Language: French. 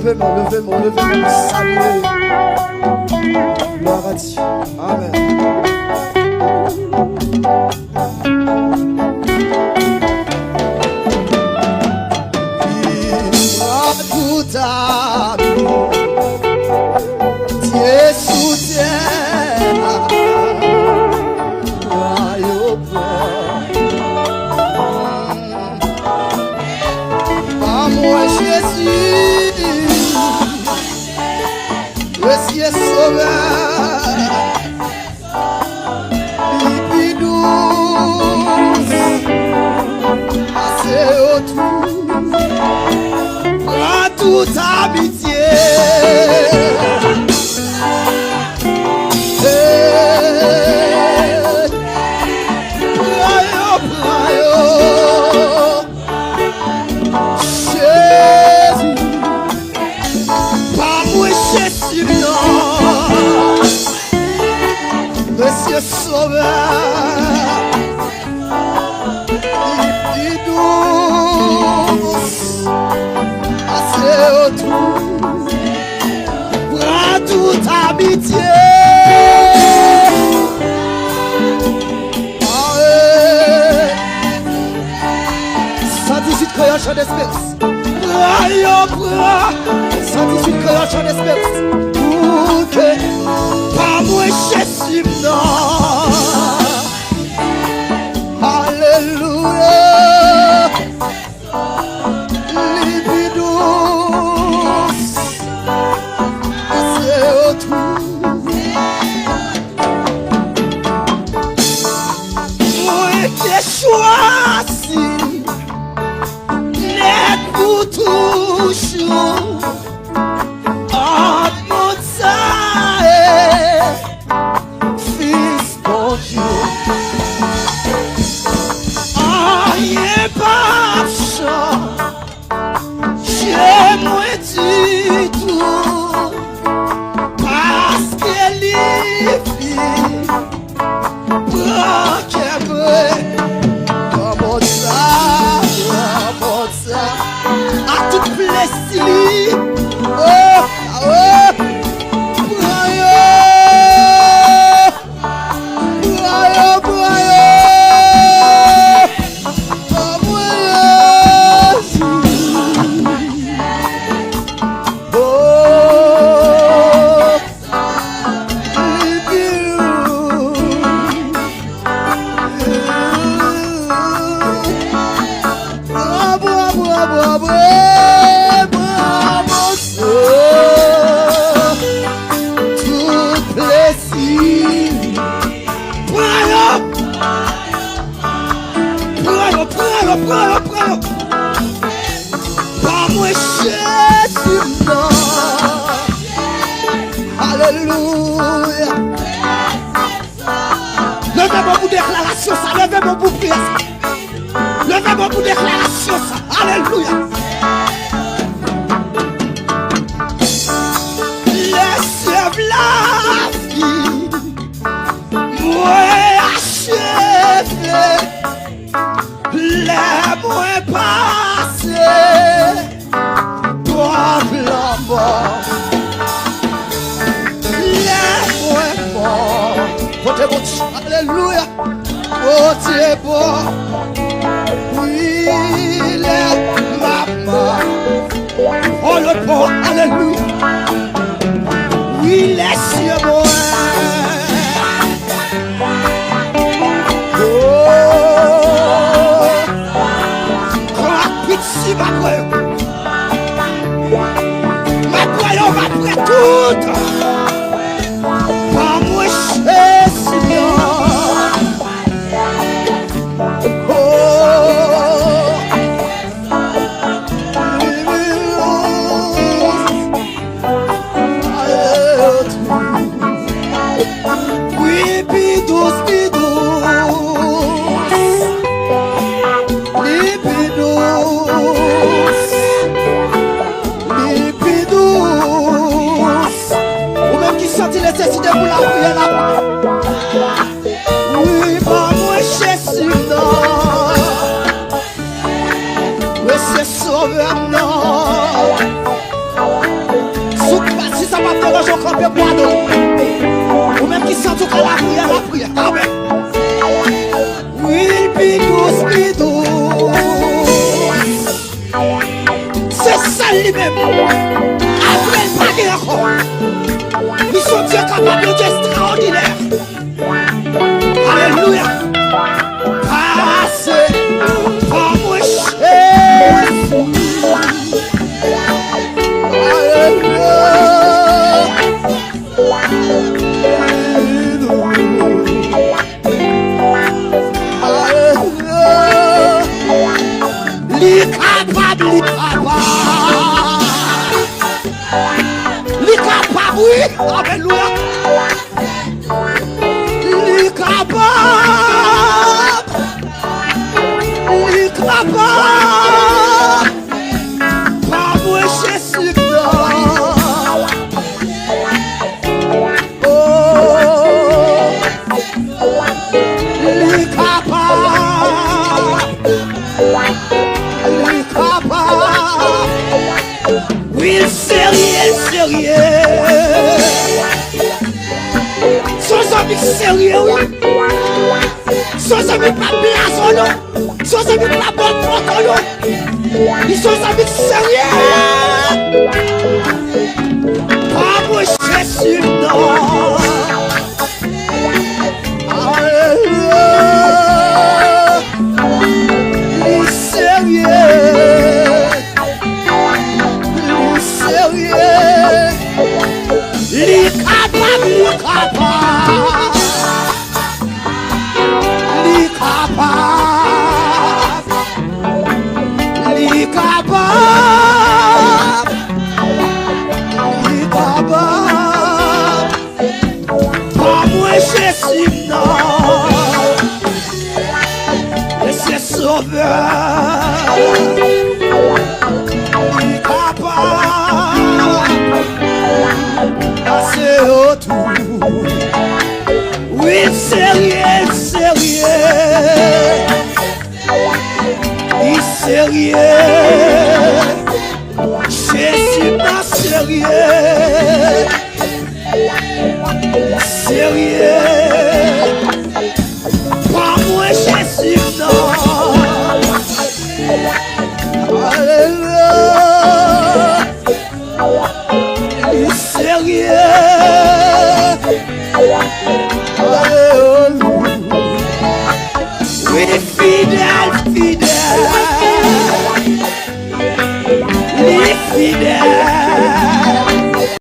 levez-moi, saluez. Gloire à Dieu. Amen. Tout à Dieu soutient. Par moi Jésus, le ciel sauveur, pipi douce, assez autour. Prends toute amitié. Jésus, pas moi Jésus, non. Monsieur Sauveur, il douce. Autour, prends toute amitié. Satisfait créole chant d'espérance. Prends, 118 créole chant d'espérance. Pour que, pas moi Jésus, non. Alléluia. Chwazi, net pour toujours, en mon fils mon Dieu, rien pas chant, j'ai moins du tout, parce qu'elle est vie, prends qu'elle veut. À tout plaisir, par moi Jésus, non. Alléluia. Levez-moi pour déclaration ça, levez-moi pour prier ça. Levez-moi pour déclaration ça. Alléluia. Laissez la vie, moi achevé. Les moins passés doivent la mort. Les moins morts. Votez bon Dieu. Alléluia. Votez bon. Oui, les mamans. Oh le bon. Alléluia. Oui, les cieux moins. Si ma croyance va après tout. Pas moi Jésus. Oui, bidous, nécessité pour la prière là. Oui, pas moi Jésus, non. Oui, c'est sauveur, non. toujours campé pour adorer. Ou même qui sent tout qu'à la prière. Amen. Oui, bidou. C'est ça lui-même. Après le paquet encore. Ils sont Dieu capable d'extraordinaire. Alléluia. Passez par moi, Jésus. Li capable, oui, alléluia. Li capable, par moi Jésus. Li capable, oui, sérieux. Sans amis sérieux, oui. Sans amis pas blason, non. Sans amis pas bon photo, non. Ils sont amis sérieux. Pas moi Jésus, non. Alléluia. Les sérieux. Les capables. Pas moi Jésus, non. Et c'est sauveur. Les capables. Passer autour. Oui, sérieux. Sérieux. Jésus pas sérieux. Pas moi Jésus, non. Alléluia. Sérieux. Alléluia. Oui, fidèle. Les fidèles.